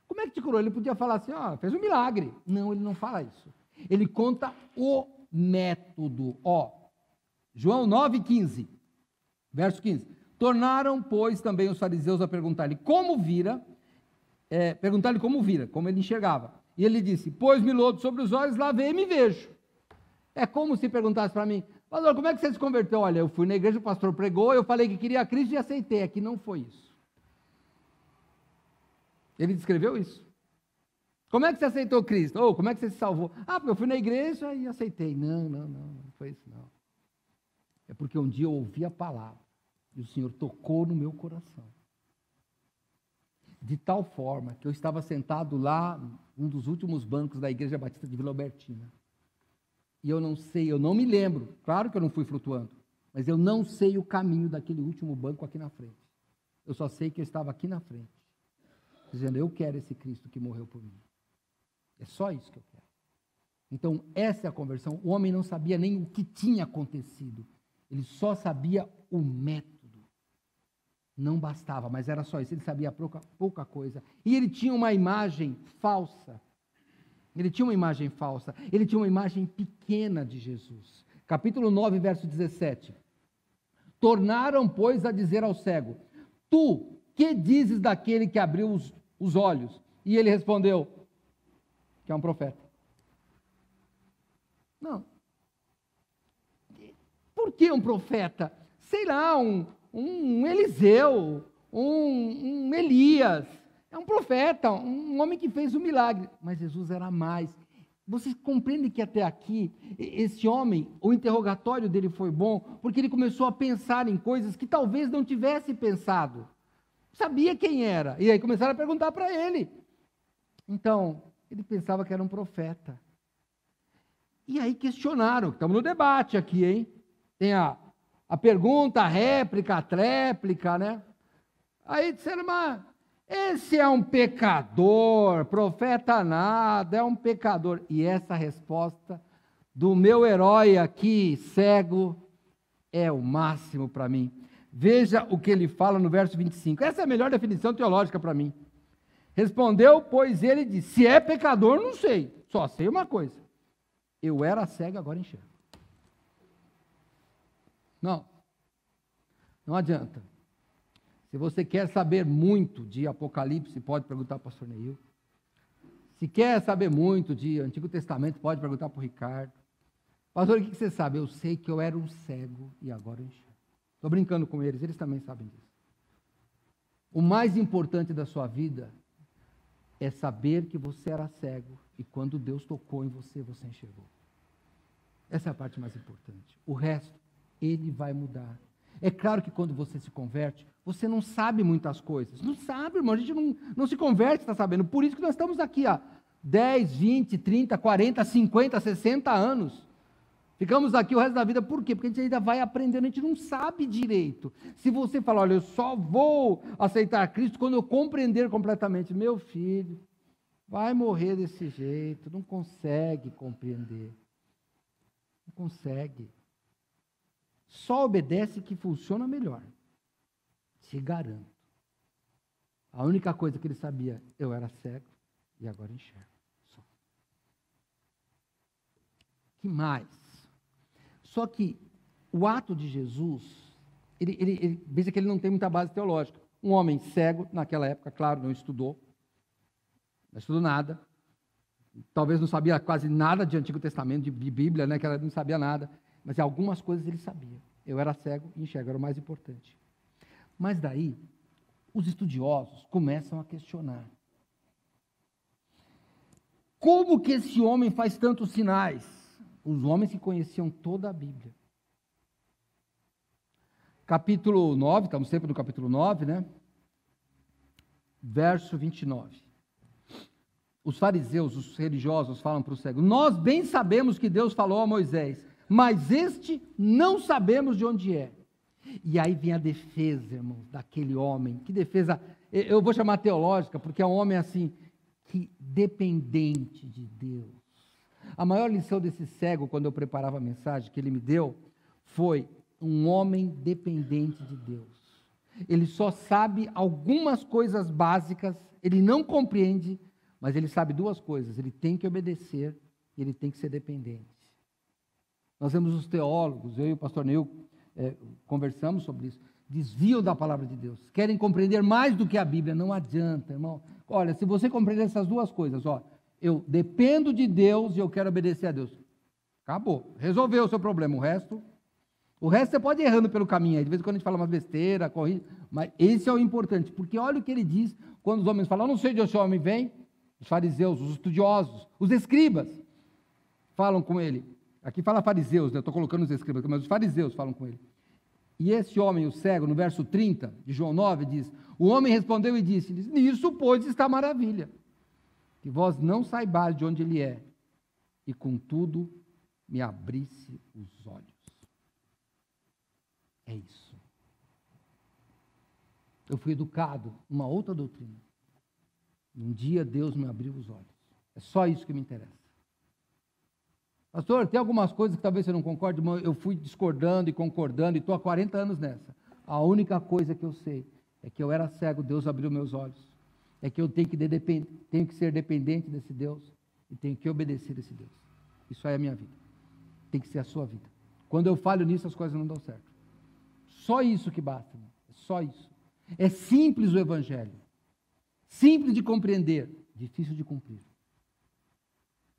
Como é que te curou? Ele podia falar assim: fez um milagre. Não, ele não fala isso. Ele conta o método. João 9,15. Verso 15. Tornaram, pois, também os fariseus a perguntar-lhe como vira, como ele enxergava. E ele disse: pôs-me lodo sobre os olhos, lavei e me vejo. É como se perguntasse para mim: pastor, como é que você se converteu? Olha, eu fui na igreja, o pastor pregou, eu falei que queria Cristo e aceitei. Aqui não foi isso. Ele descreveu isso. Como é que você aceitou Cristo? Ou como é que você se salvou? Ah, porque eu fui na igreja e aceitei. Não foi isso não. É porque um dia eu ouvi a palavra e o Senhor tocou no meu coração. De tal forma que eu estava sentado lá, um dos últimos bancos da Igreja Batista de Vila Albertina. E eu não sei, eu não me lembro, claro que eu não fui flutuando, mas eu não sei o caminho daquele último banco aqui na frente. Eu só sei que eu estava aqui na frente, dizendo, eu quero esse Cristo que morreu por mim. É só isso que eu quero. Então, essa é a conversão. O homem não sabia nem o que tinha acontecido. Ele só sabia o método. Não bastava, mas era só isso. Ele sabia pouca coisa. E ele tinha uma imagem falsa. Ele tinha uma imagem falsa. Ele tinha uma imagem pequena de Jesus. Capítulo 9, verso 17. Tornaram, pois, a dizer ao cego, tu, que dizes daquele que abriu os olhos? E ele respondeu, que é um profeta. Não. Por que um profeta? Sei lá, um Eliseu, um Elias. É um profeta, um homem que fez um milagre. Mas Jesus era mais. Vocês compreendem que até aqui, esse homem, o interrogatório dele foi bom, porque ele começou a pensar em coisas que talvez não tivesse pensado. Sabia quem era. E aí começaram a perguntar para ele. Então, ele pensava que era um profeta. E aí questionaram, estamos no debate aqui, hein? Tem a pergunta, a réplica, a tréplica, né? Aí disseram, mas esse é um pecador, profeta nada, é um pecador. E essa resposta do meu herói aqui, cego, é o máximo para mim. Veja o que ele fala no verso 25. Essa é a melhor definição teológica para mim. Respondeu, pois ele disse, se é pecador, não sei, só sei uma coisa. Eu era cego, agora enxergo. Não adianta. Se você quer saber muito de Apocalipse, pode perguntar para o pastor Neil. Se quer saber muito de Antigo Testamento, pode perguntar para o Ricardo. Pastor, o que você sabe? Eu sei que eu era um cego e agora eu enxergo. Estou brincando com eles também sabem disso. O mais importante da sua vida é saber que você era cego e quando Deus tocou em você, você enxergou. Essa é a parte mais importante. O resto, Ele vai mudar. É claro que quando você se converte, você não sabe muitas coisas. Não sabe, irmão, a gente não se converte, está sabendo. Por isso que nós estamos aqui há 10, 20, 30, 40, 50, 60 anos. Ficamos aqui o resto da vida, por quê? Porque a gente ainda vai aprendendo, a gente não sabe direito. Se você falar, olha, eu só vou aceitar Cristo quando eu compreender completamente, meu filho, vai morrer desse jeito, não consegue compreender. Não consegue. Só obedece que funciona melhor. Te garanto. A única coisa que ele sabia, eu era cego e agora enxergo. Só. Que mais? Só que o ato de Jesus, ele veja que ele não tem muita base teológica. Um homem cego, naquela época, claro, não estudou nada, talvez não sabia quase nada de Antigo Testamento, de Bíblia, né, que ela não sabia nada, mas algumas coisas ele sabia. Eu era cego e enxergo, era o mais importante. Mas daí, os estudiosos começam a questionar. Como que esse homem faz tantos sinais? Os homens que conheciam toda a Bíblia. Capítulo 9, estamos sempre no capítulo 9, né? Verso 29. Os fariseus, os religiosos falam para o cego, nós bem sabemos que Deus falou a Moisés, mas este não sabemos de onde é. E aí vem a defesa, irmãos, daquele homem. Que defesa, eu vou chamar teológica, porque é um homem assim, que dependente de Deus. A maior lição desse cego, quando eu preparava a mensagem que ele me deu, foi um homem dependente de Deus. Ele só sabe algumas coisas básicas, ele não compreende, mas ele sabe duas coisas, ele tem que obedecer e ele tem que ser dependente. Nós vemos os teólogos, eu e o pastor Neil conversamos sobre isso, desviam da palavra de Deus, querem compreender mais do que a Bíblia, não adianta, irmão. Olha, se você compreender essas duas coisas, eu dependo de Deus e eu quero obedecer a Deus. Acabou, resolveu o seu problema, o resto você pode ir errando pelo caminho, aí de vez em quando a gente fala uma besteira, corrige, mas esse é o importante, porque olha o que ele diz quando os homens falam, eu não sei de onde esse homem vem, os fariseus, os estudiosos, os escribas, falam com ele. Aqui fala fariseus, né? Eu estou colocando os escribas, mas os fariseus falam com ele. E esse homem, o cego, no verso 30 de João 9, diz, o homem respondeu e disse, nisso, pois, está a maravilha, que vós não saibais de onde ele é, e contudo me abrisse os olhos. É isso. Eu fui educado numa outra doutrina. Um dia Deus me abriu os olhos. É só isso que me interessa. Pastor, tem algumas coisas que talvez você não concorde, mas eu fui discordando e concordando e estou há 40 anos nessa. A única coisa que eu sei é que eu era cego, Deus abriu meus olhos. É que eu tenho que ser dependente desse Deus e tenho que obedecer a esse Deus. Isso aí é a minha vida. Tem que ser a sua vida. Quando eu falho nisso, as coisas não dão certo. Só isso que basta, irmão. É só isso. É simples o Evangelho. Simples de compreender, difícil de cumprir.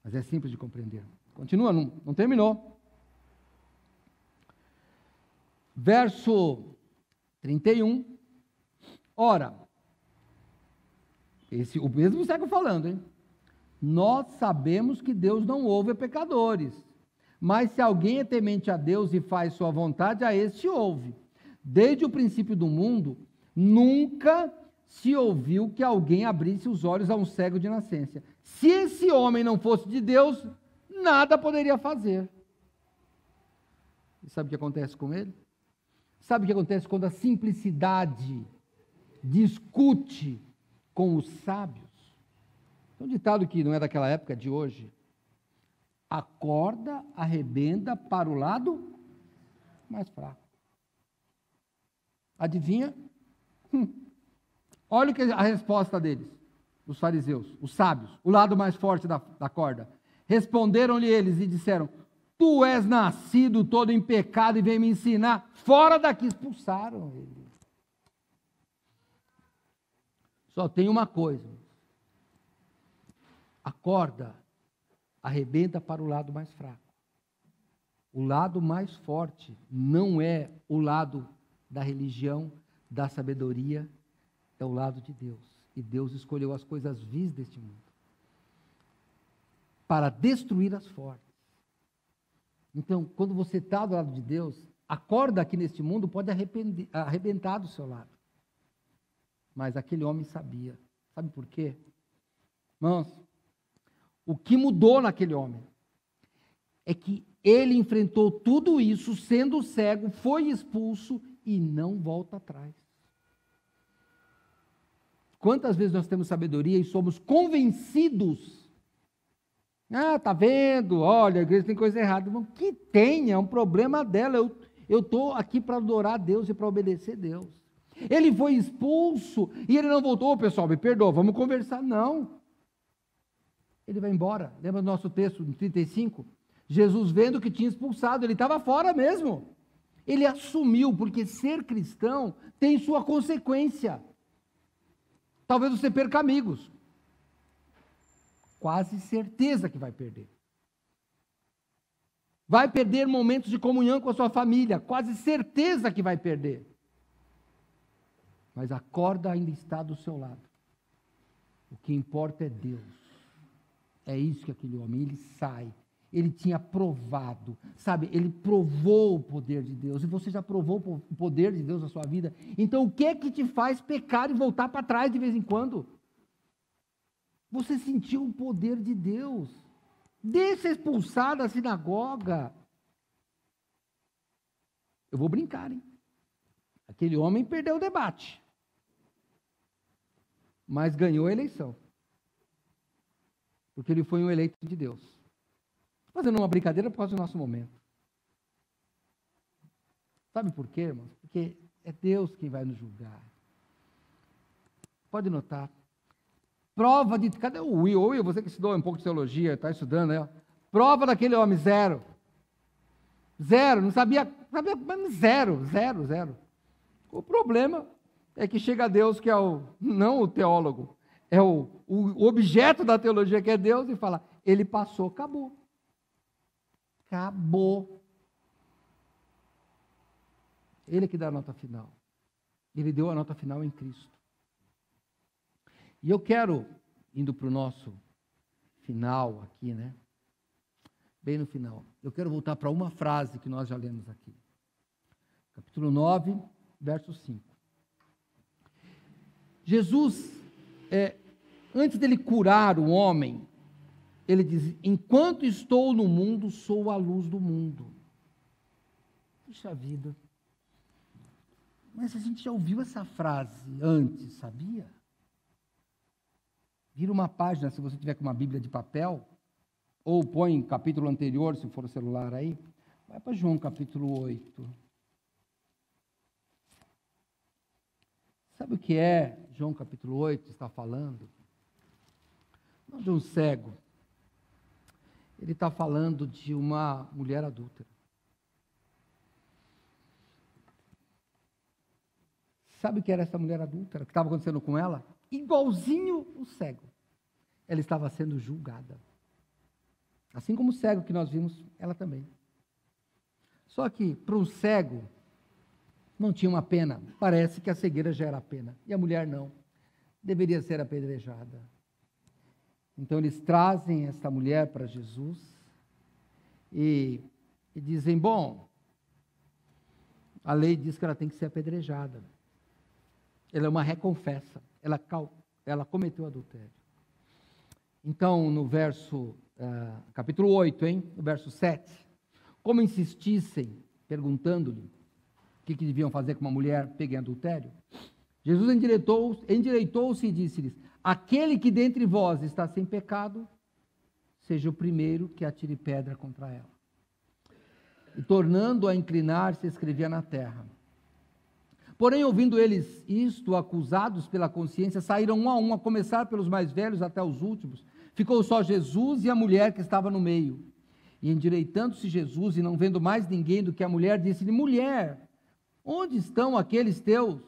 Mas é simples de compreender. Continua, não terminou. Verso 31. Ora, o mesmo cego falando, hein? Nós sabemos que Deus não ouve pecadores, mas se alguém é temente a Deus e faz sua vontade, a esse ouve. Desde o princípio do mundo, nunca se ouviu que alguém abrisse os olhos a um cego de nascença. Se esse homem não fosse de Deus, nada poderia fazer. E sabe o que acontece com ele? Sabe o que acontece quando a simplicidade discute com os sábios? Tem um ditado que não é daquela época, de hoje. A corda arrebenta para o lado mais fraco. Adivinha? Olha a resposta deles, os fariseus, os sábios, o lado mais forte da corda. Responderam-lhe eles e disseram, tu és nascido todo em pecado e vem me ensinar, fora daqui. Expulsaram ele. Só tem uma coisa, a corda arrebenta para o lado mais fraco. O lado mais forte não é o lado da religião, da sabedoria, é o lado de Deus. E Deus escolheu as coisas vis deste mundo para destruir as fortes. Então, quando você está do lado de Deus, a corda aqui neste mundo pode arrebentar do seu lado. Mas aquele homem sabia. Sabe por quê? Irmãos, o que mudou naquele homem é que ele enfrentou tudo isso, sendo cego, foi expulso e não volta atrás. Quantas vezes nós temos sabedoria e somos convencidos? Tá vendo? Olha, a igreja tem coisa errada. Irmão, que tem, é um problema dela. Eu estou aqui para adorar a Deus e para obedecer a Deus. Ele foi expulso e ele não voltou. Pessoal, me perdoa, vamos conversar. Não. Ele vai embora. Lembra do nosso texto, no 35? Jesus, vendo que tinha expulsado, ele estava fora mesmo. Ele assumiu, porque ser cristão tem sua consequência. Talvez você perca amigos. Quase certeza que vai perder. Vai perder momentos de comunhão com a sua família. Quase certeza que vai perder. Mas a corda ainda está do seu lado. O que importa é Deus. É isso que aquele homem, ele sai. Ele tinha provado, sabe? Ele provou o poder de Deus. E você já provou o poder de Deus na sua vida. Então, o que é que te faz pecar e voltar para trás de vez em quando? Você sentiu o poder de Deus. Deixa expulsar da sinagoga. Eu vou brincar, hein? Aquele homem perdeu o debate. Mas ganhou a eleição. Porque ele foi um eleito de Deus. Fazendo uma brincadeira por causa do nosso momento. Sabe por quê, irmãos? Porque é Deus quem vai nos julgar. Pode notar. Prova de... Cadê o Will? Will, você que estudou um pouco de teologia, está estudando, né? Prova daquele homem, zero. Zero, não sabia zero. O problema é que chega a Deus, que é não o teólogo, é o objeto da teologia, que é Deus, e fala, ele passou, acabou. Acabou. Ele que dá a nota final. Ele deu a nota final em Cristo. E eu quero, indo para o nosso final aqui, né? Bem no final, eu quero voltar para uma frase que nós já lemos aqui. Capítulo 9, verso 5. Jesus, antes dele curar o homem, ele diz: enquanto estou no mundo, sou a luz do mundo. Puxa vida. Mas a gente já ouviu essa frase antes, sabia? Vira uma página, se você tiver com uma Bíblia de papel, ou põe capítulo anterior, se for o celular aí, vai para João capítulo 8. Sabe o que é João capítulo 8 está falando? Não de um cego. Ele está falando de uma mulher adúltera. Sabe o que era essa mulher adúltera? O que estava acontecendo com ela? Igualzinho o cego. Ela estava sendo julgada. Assim como o cego que nós vimos, ela também. Só que para um cego não tinha uma pena. Parece que a cegueira já era pena. E a mulher não. Deveria ser apedrejada. Então eles trazem essa mulher para Jesus e dizem: bom, a lei diz que ela tem que ser apedrejada. Ela é uma reconfessa. Ela cometeu adultério. Então, no verso, capítulo 8, no verso 7, como insistissem, perguntando-lhe o que deviam fazer com uma mulher pega em adultério, Jesus endireitou-se e disse-lhes: aquele que dentre vós está sem pecado, seja o primeiro que atire pedra contra ela. E tornando a inclinar-se, escrevia na terra. Porém, ouvindo eles isto, acusados pela consciência, saíram um a um, a começar pelos mais velhos até os últimos. Ficou só Jesus e a mulher que estava no meio. E endireitando-se Jesus, e não vendo mais ninguém do que a mulher, disse-lhe: mulher, onde estão aqueles teus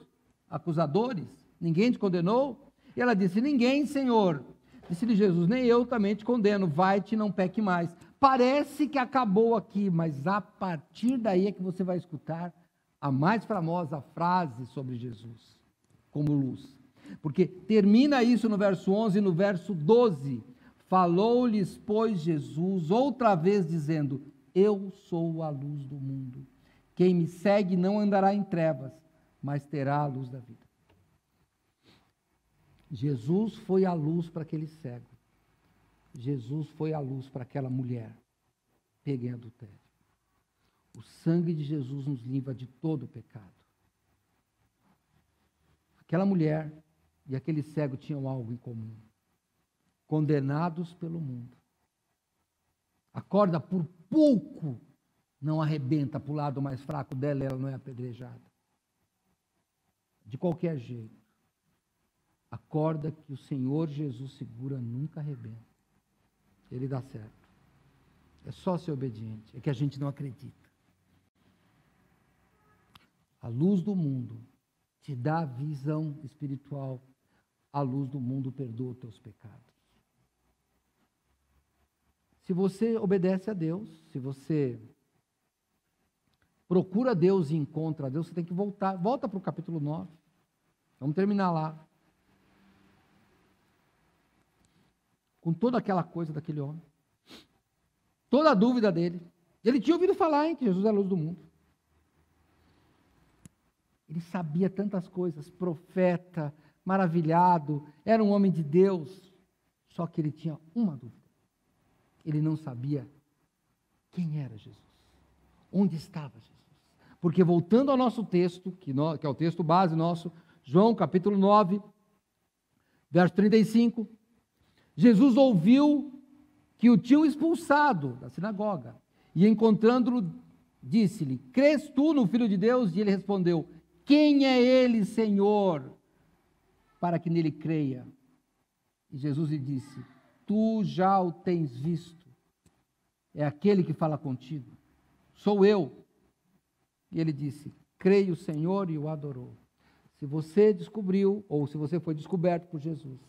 acusadores? Ninguém te condenou? E ela disse: ninguém, Senhor. Disse-lhe Jesus: nem eu também te condeno, vai-te e não peque mais. Parece que acabou aqui, mas a partir daí é que você vai escutar a mais famosa frase sobre Jesus, como luz. Porque termina isso no verso 11 e no verso 12. Falou-lhes, pois, Jesus outra vez, dizendo: eu sou a luz do mundo. Quem me segue não andará em trevas, mas terá a luz da vida. Jesus foi a luz para aquele cego. Jesus foi a luz para aquela mulher pega em adultério. O sangue de Jesus nos livra de todo o pecado. Aquela mulher e aquele cego tinham algo em comum. Condenados pelo mundo. A corda por pouco não arrebenta para o lado mais fraco dela, ela não é apedrejada. De qualquer jeito. A corda que o Senhor Jesus segura nunca arrebenta. Ele dá certo. É só ser obediente. É que a gente não acredita. A luz do mundo te dá visão espiritual. A luz do mundo perdoa os teus pecados. Se você obedece a Deus, se você procura Deus e encontra Deus, você tem que voltar. Volta para o capítulo 9. Vamos terminar lá. Com toda aquela coisa daquele homem. Toda a dúvida dele. Ele tinha ouvido falar que Jesus é a luz do mundo. Ele sabia tantas coisas, profeta, maravilhado, era um homem de Deus, só que ele tinha uma dúvida. Ele não sabia quem era Jesus, onde estava Jesus. Porque voltando ao nosso texto, que é o texto base nosso, João capítulo 9, verso 35, Jesus ouviu que o tinham expulsado da sinagoga, e encontrando-o, disse-lhe: crês tu no Filho de Deus? E ele respondeu: quem é ele, Senhor, para que nele creia? E Jesus lhe disse: tu já o tens visto, é aquele que fala contigo, sou eu. E ele disse: creio, Senhor, e o adorou. Se você descobriu, ou se você foi descoberto por Jesus,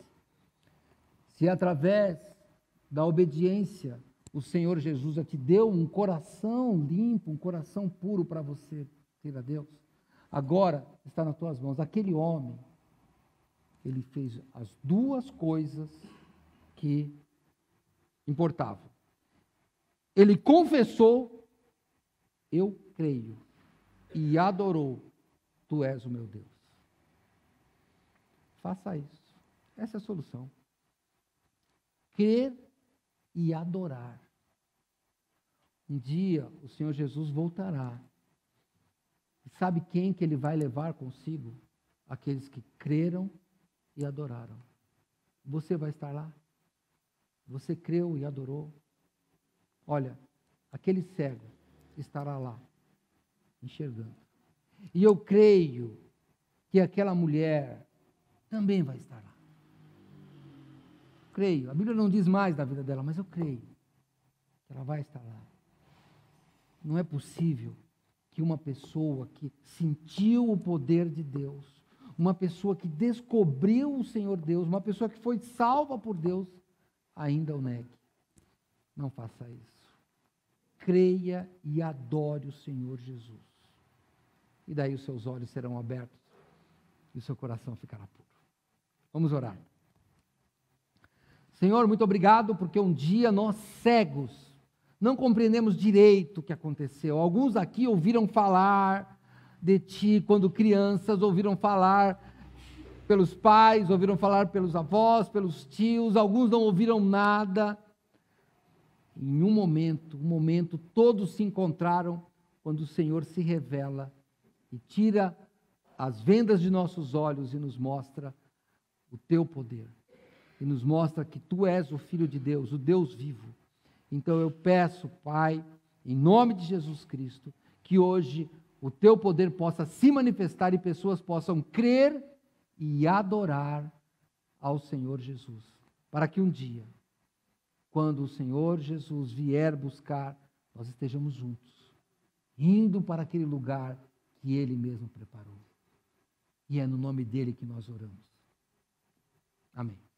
se através da obediência o Senhor Jesus já te deu um coração limpo, um coração puro para você ter a Deus, agora está nas tuas mãos. Aquele homem ele fez as duas coisas que importavam. Ele confessou, eu creio, e adorou, tu és o meu Deus. Faça isso. Essa é a solução. Crer e adorar. Um dia o Senhor Jesus voltará. E sabe quem que ele vai levar consigo? Aqueles que creram e adoraram. Você vai estar lá? Você creu e adorou? Olha, aquele cego estará lá, enxergando. E eu creio que aquela mulher também vai estar lá. Creio. A Bíblia não diz mais da vida dela, mas eu creio que ela vai estar lá. Não é possível que uma pessoa que sentiu o poder de Deus, uma pessoa que descobriu o Senhor Deus, uma pessoa que foi salva por Deus, ainda o negue. Não faça isso. Creia e adore o Senhor Jesus. E daí os seus olhos serão abertos e o seu coração ficará puro. Vamos orar. Senhor, muito obrigado, porque um dia nós cegos não compreendemos direito o que aconteceu. Alguns aqui ouviram falar de Ti quando crianças, ouviram falar pelos pais, ouviram falar pelos avós, pelos tios, alguns não ouviram nada. Em um momento, todos se encontraram quando o Senhor se revela e tira as vendas de nossos olhos e nos mostra o Teu poder. E nos mostra que Tu és o Filho de Deus, o Deus vivo. Então eu peço, Pai, em nome de Jesus Cristo, que hoje o Teu poder possa se manifestar e pessoas possam crer e adorar ao Senhor Jesus. Para que um dia, quando o Senhor Jesus vier buscar, nós estejamos juntos, indo para aquele lugar que Ele mesmo preparou. E é no nome dEle que nós oramos. Amém.